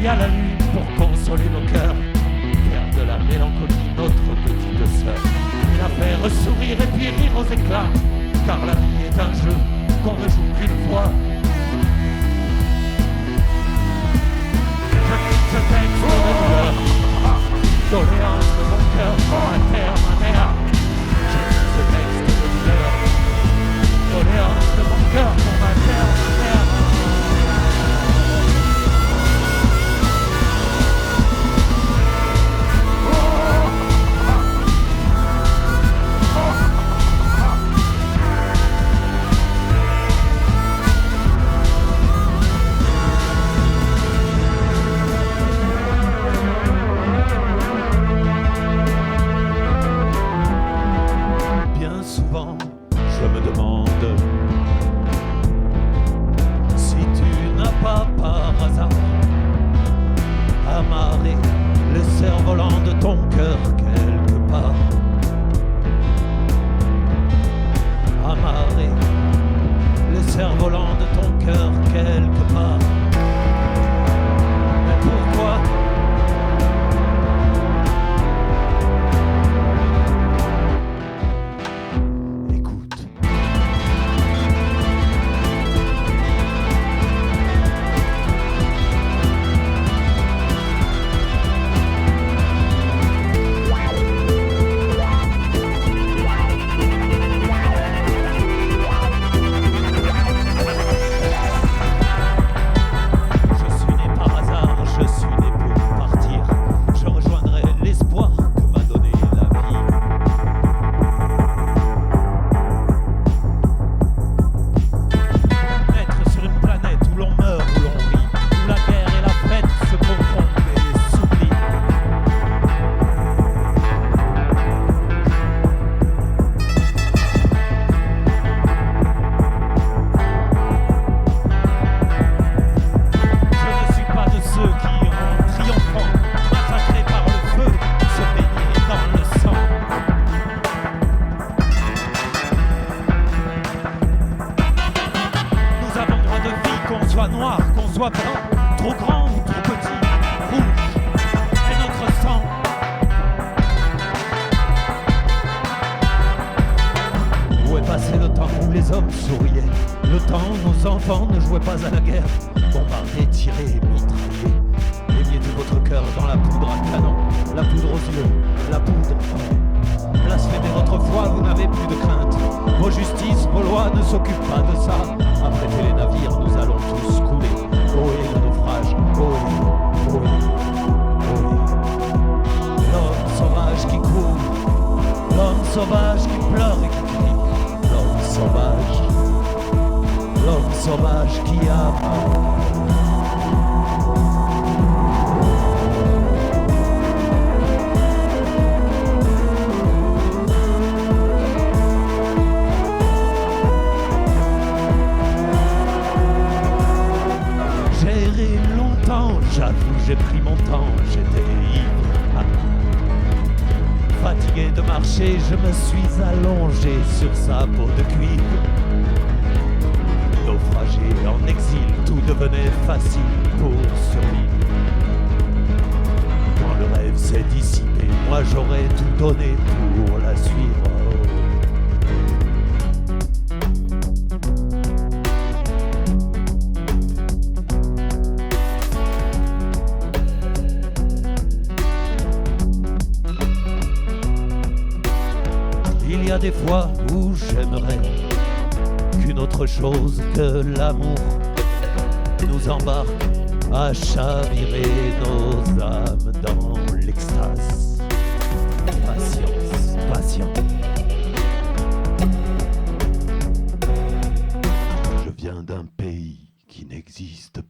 Il y a la lune pour consoler nos cœurs, faire de la mélancolie notre petite sœur, la faire sourire et puis rire aux éclats, car la vie est un jeu qu'on ne joue qu'une fois. Je quitte ce texte de douleur, doléance de mon cœur pour ma terre, ma mère. Je quitte ce texte de douleur, doléance de mon cœur pour ma terre, ma mère. Je me suis allongé sur sa peau de cuivre. Naufragé en exil, tout devenait facile pour survivre. Quand le rêve s'est dissipé, moi j'aurais tout donné pour la suivre. Il y a des fois où j'aimerais qu'une autre chose que l'amour nous embarque à chavirer nos âmes dans l'extase. Patience, patience. Je viens d'un pays qui n'existe